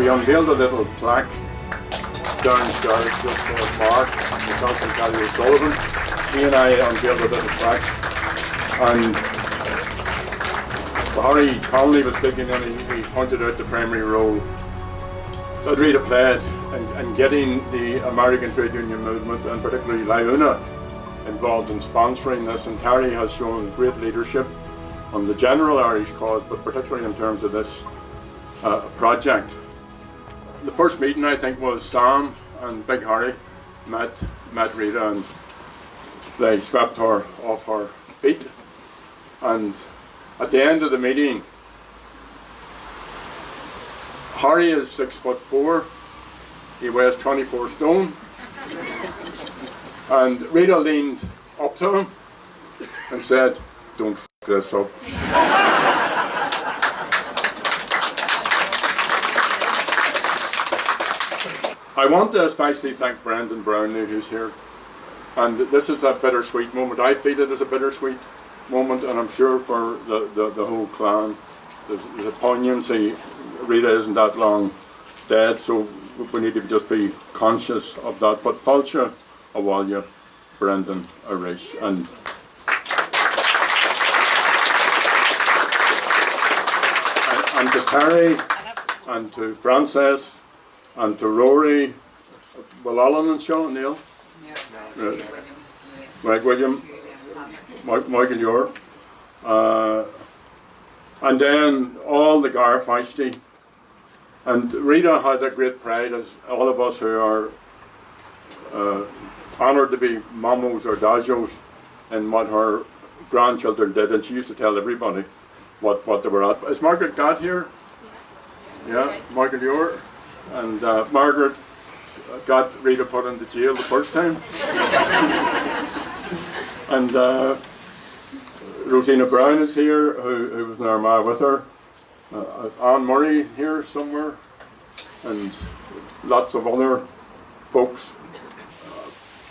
we unveiled a little plaque downstairs just for a mark. Myself and Gary O'Sullivan. He and I unveiled a little plaque, and Harry Connolly was speaking, and he pointed out the primary role that Rita played in getting the American trade union movement, and particularly LIUNA, involved in sponsoring this. And Terry has shown great leadership on the general Irish cause, but particularly in terms of this project. The first meeting, I think, was Sam and Big Harry met Rita, and they swept her off her feet. And at the end of the meeting, Harry is 6'4", he weighs 24 stone, and Rita leaned up to him and said, "Don't f*** this up." I want to especially thank Brendan Brownlee, who's here, and this is a bittersweet moment. I feel it as a bittersweet moment, and I'm sure for the whole clan there's a poignancy. Rita isn't that long dead, so we need to just be conscious of that. But Falcha Awalya, Brendan Arish, and to Terry, and to Frances, and to Rory, Will Alan and Sean Neil, Mike William, Michael York, and then all the Gar Feisty. And Rita had a great pride, as all of us who are honoured to be mamos or dajos, in what her grandchildren did, and she used to tell everybody what they were at. Is Margaret Gadd here? Yeah, Margaret York. And Margaret got Rita put into jail the first time. And Rosina Brown is here, who was in Armagh with her. Anne Murray here somewhere, and lots of other folks.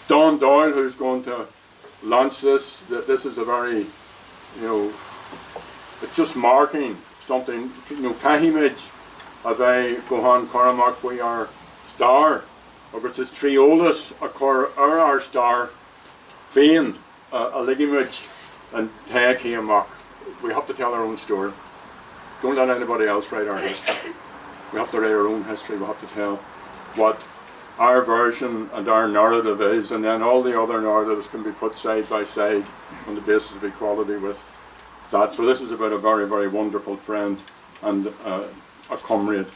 Don Doyle, who's going to launch this. This is a very, it's just marking something. Cahimage Ave Gohan Cormac, we are star, which is Triolas, our star, Bhean, a ligimage, and Taiki Amok. We have to tell our own story. Don't let anybody else write our history. We have to write our own history. We have to tell what our version and our narrative is, and then all the other narratives can be put side by side on the basis of equality with that. So this is about a very, very wonderful friend and a comrade.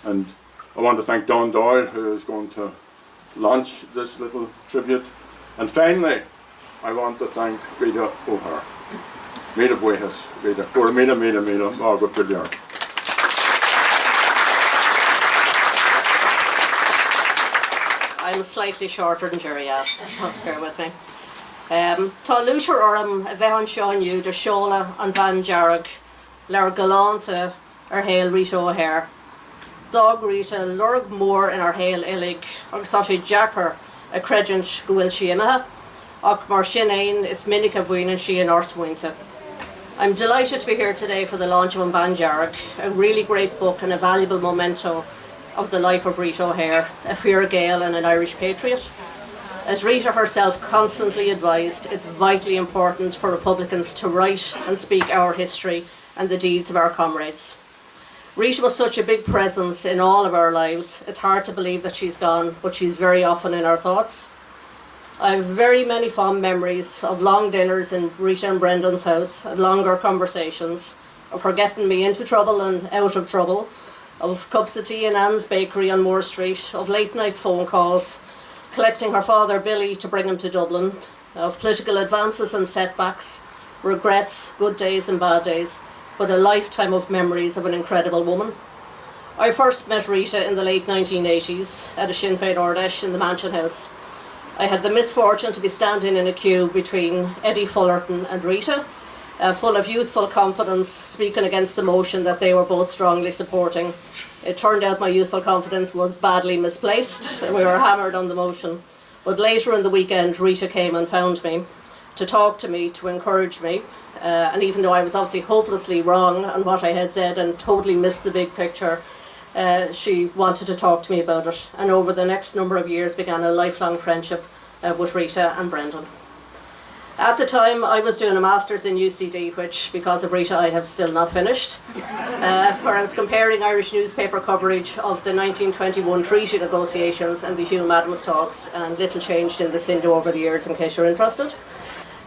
And I want to thank Don Doyle, who is going to launch this little tribute. And finally, I want to thank Rita O'Hare. Mira buenas, Rita. Or mira, Margaret Bhean. I'm slightly shorter than Jerry, bear with me. Tá lútear orm a bheith an seánniu de seola an Bhean Dhearg lear galanta héal Rita O'Hare. Dog Rita lurg mór in héal illig agus tá sé deachar a creideant go bhfuil sí imethe, ach mar sin éin is minic a bhaineann sí in orsmuointe. I'm delighted to be here today for the launch of Bhean Dhearg, a really great book and a valuable memento of the life of Rita O'Hare, a Fíor Gael and an Irish patriot. As Rita herself constantly advised, it's vitally important for Republicans to write and speak our history and the deeds of our comrades. Rita was such a big presence in all of our lives. It's hard to believe that she's gone, but she's very often in our thoughts. I have very many fond memories of long dinners in Rita and Brendan's house and longer conversations, of her getting me into trouble and out of trouble, of cups of tea in Anne's Bakery on Moore Street, of late night phone calls, collecting her father Billy to bring him to Dublin, of political advances and setbacks, regrets, good days and bad days, but a lifetime of memories of an incredible woman. I first met Rita in the late 1980s at a Sinn Féin Ordesh in the Mansion House. I had the misfortune to be standing in a queue between Eddie Fullerton and Rita, full of youthful confidence, speaking against the motion that they were both strongly supporting. It turned out my youthful confidence was badly misplaced, and we were hammered on the motion. But later in the weekend, Rita came and found me to talk to me, to encourage me, and even though I was obviously hopelessly wrong on what I had said and totally missed the big picture, she wanted to talk to me about it, and over the next number of years began a lifelong friendship with Rita and Brendan. At the time, I was doing a master's in UCD, which, because of Rita, I have still not finished, where I was comparing Irish newspaper coverage of the 1921 treaty negotiations and the Hume Adams talks, and little changed in the Sindo over the years, in case you're interested.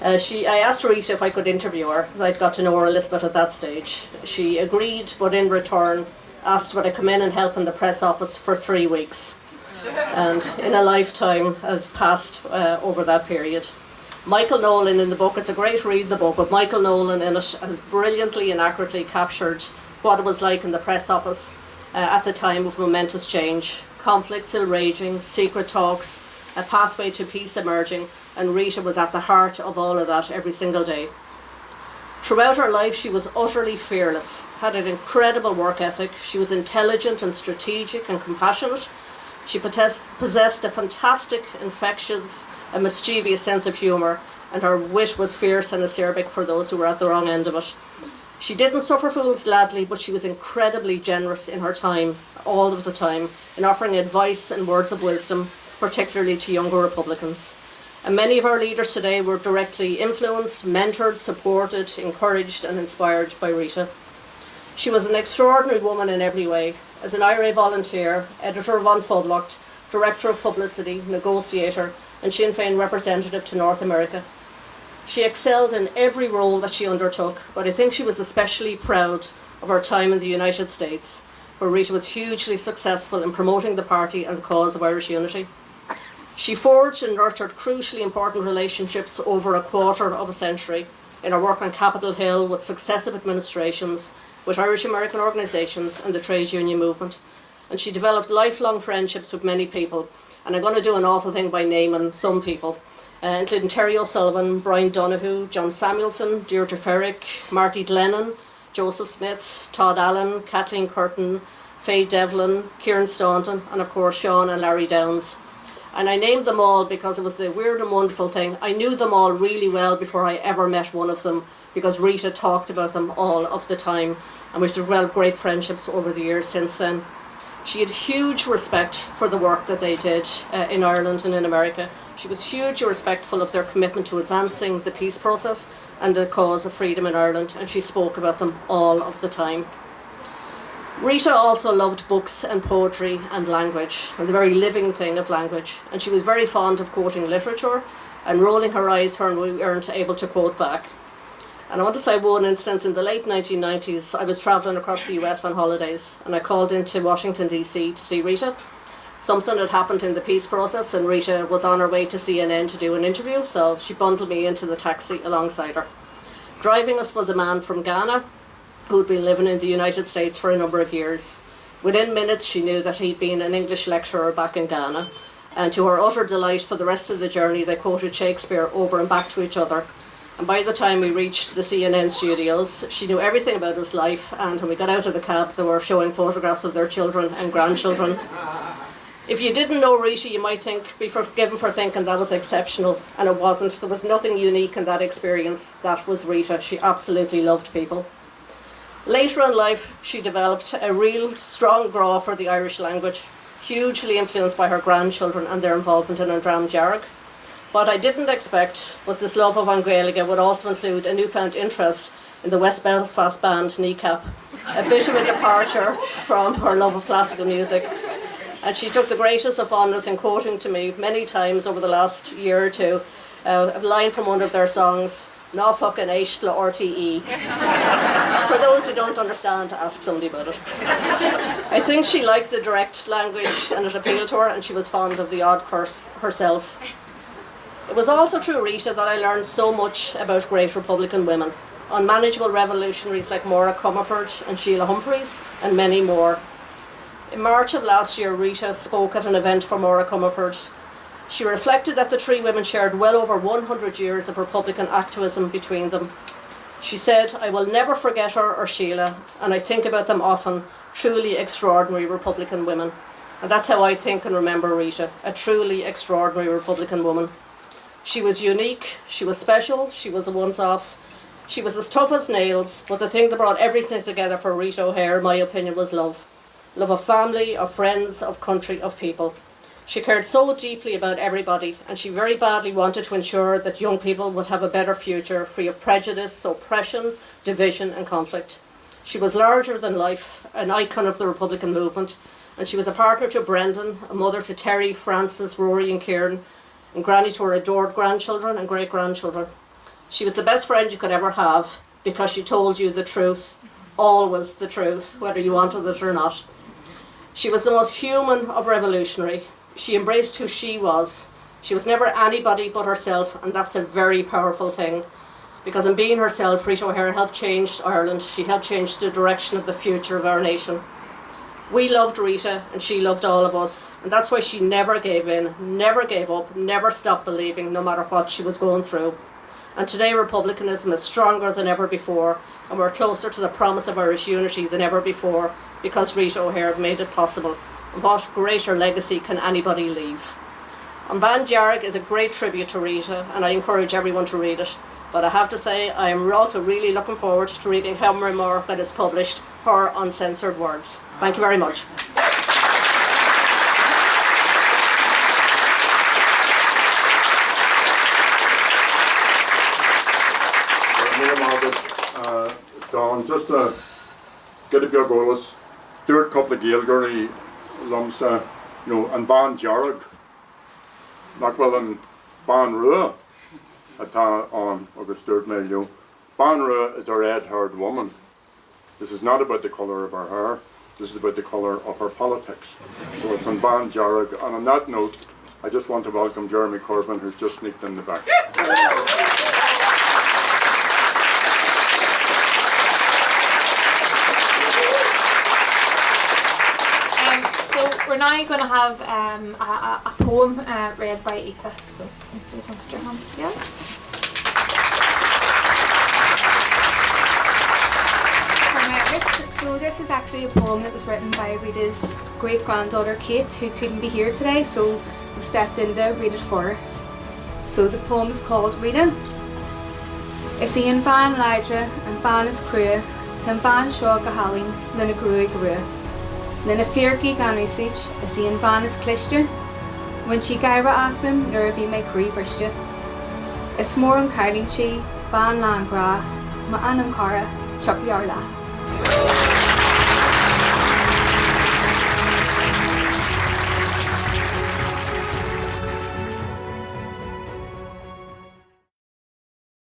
I asked Rita if I could interview her, as I'd got to know her a little bit at that stage. She agreed, but in return asked would I come in and help in the press office for 3 weeks. And in a lifetime has passed over that period. Michael Nolan in the book, it's a great read, the book, but Michael Nolan in it has brilliantly and accurately captured what it was like in the press office at the time of momentous change. Conflict still raging, secret talks, a pathway to peace emerging, and Rita was at the heart of all of that every single day. Throughout her life, she was utterly fearless, had an incredible work ethic, she was intelligent and strategic and compassionate. She possessed a fantastic, infectious, a mischievous sense of humour, and her wit was fierce and acerbic for those who were at the wrong end of it. She didn't suffer fools gladly, but she was incredibly generous in her time, all of the time, in offering advice and words of wisdom, particularly to younger Republicans. And many of our leaders today were directly influenced, mentored, supported, encouraged and inspired by Rita. She was an extraordinary woman in every way. As an IRA volunteer, editor of Unfudlocked, director of publicity, negotiator, and Sinn Féin representative to North America. She excelled in every role that she undertook, but I think she was especially proud of her time in the United States, where Rita was hugely successful in promoting the party and the cause of Irish unity. She forged and nurtured crucially important relationships over a quarter of a century in her work on Capitol Hill with successive administrations, with Irish American organisations and the trade union movement. And she developed lifelong friendships with many people. And I'm going to do an awful thing by naming some people, including Terry O'Sullivan, Brian Donoghue, John Samuelson, Deirdre Ferrick, Marty Glennon, Joseph Smith, Todd Allen, Kathleen Curtin, Faye Devlin, Kieran Staunton, and of course Sean and Larry Downs. And I named them all because it was the weird and wonderful thing. I knew them all really well before I ever met one of them, because Rita talked about them all of the time, and we've developed great friendships over the years since then. She had huge respect for the work that they did in Ireland and in America. She was hugely respectful of their commitment to advancing the peace process and the cause of freedom in Ireland, and she spoke about them all of the time. Rita also loved books and poetry and language, and the very living thing of language, and she was very fond of quoting literature and rolling her eyes when we weren't able to quote back. And I want to say one instance, in the late 1990s, I was travelling across the US on holidays, and I called into Washington DC to see Rita. Something had happened in the peace process, and Rita was on her way to CNN to do an interview, so she bundled me into the taxi alongside her. Driving us was a man from Ghana who'd been living in the United States for a number of years. Within minutes she knew that he'd been an English lecturer back in Ghana, and to her utter delight, for the rest of the journey they quoted Shakespeare over and back to each other. And by the time we reached the CNN studios, she knew everything about his life, and when we got out of the cab they were showing photographs of their children and grandchildren. If you didn't know Rita, you might be forgiven for thinking that was exceptional, and it wasn't. There was nothing unique in that experience. That was Rita. She absolutely loved people. Later in life, she developed a real strong draw for the Irish language, hugely influenced by her grandchildren and their involvement in Bhean Dhearg. What I didn't expect was this love of An Gaeilge would also include a newfound interest in the West Belfast band Kneecap, a bit of a departure from her love of classical music. And she took the greatest of honours in quoting to me many times over the last year or two a line from one of their songs, "No fucking Aishtla RTE." For those who don't understand, ask somebody about it. I think she liked the direct language and it appealed to her, and she was fond of the odd curse herself. It was also through Rita that I learned so much about great Republican women, unmanageable revolutionaries like Maura Comerford and Sheila Humphreys, and many more. In March of last year, Rita spoke at an event for Maura Comerford. She reflected that the three women shared well over 100 years of Republican activism between them. She said, "I will never forget her or Sheila, and I think about them often, truly extraordinary Republican women." And that's how I think and remember Rita, a truly extraordinary Republican woman. She was unique, she was special, she was a once-off. She was as tough as nails, but the thing that brought everything together for Rita O'Hare, in my opinion, was love. love of family, of friends, of country, of people. She cared so deeply about everybody, and she very badly wanted to ensure that young people would have a better future, free of prejudice, oppression, division and conflict. She was larger than life, an icon of the Republican movement, and she was a partner to Brendan, a mother to Terry, Francis, Rory and Kieran, and granny to her adored grandchildren and great-grandchildren. She was the best friend you could ever have because she told you the truth, always the truth, whether you wanted it or not. She was the most human of revolutionary. She embraced who she was. She was never anybody but herself, and that's a very powerful thing. Because in being herself, Rita O'Hare helped change Ireland. She helped change the direction of the future of our nation. We loved Rita, and she loved all of us. And that's why she never gave in, never gave up, never stopped believing, no matter what she was going through. And today, republicanism is stronger than ever before, and we're closer to the promise of Irish unity than ever before, because Rita O'Hare made it possible. And what greater legacy can anybody leave? And Bhean Dhearg is a great tribute to Rita, and I encourage everyone to read it. But I have to say, I am also really looking forward to reading her memoir when it's published, Her Uncensored Words. Thank you very much. Don, just to get a bit goals, do a couple of Gaelgurry lumps, and Bhean Dhearg, Macwell and Bhean Rua. On agus Stuart Mail. Bhean Rua is a red-haired woman. This is not about the colour of her hair, this is about the colour of her politics. So it's on Bhean Dhearg, and on that note, I just want to welcome Jeremy Corbyn, who's just sneaked in the back. So we're now going to have a poem read by Aoife, so if you want to put your hands together. So this is actually a poem that was written by Rita's great-granddaughter Kate, who couldn't be here today, so we stepped in to read it for her. So the poem is called Rita. Is Ian Bhean Lydra and Bhean is Crua, Tim Bhean Shaw Gahalin, Lina Grua Grua. Lina Firki Ganusich, is Ian Bhean is Clishta, when she Gaira Asim, Nervi me Cree Vrishta. Is more on Kyling Chi, Bhean Langra, Ma Anam Cara, Chucky Arla.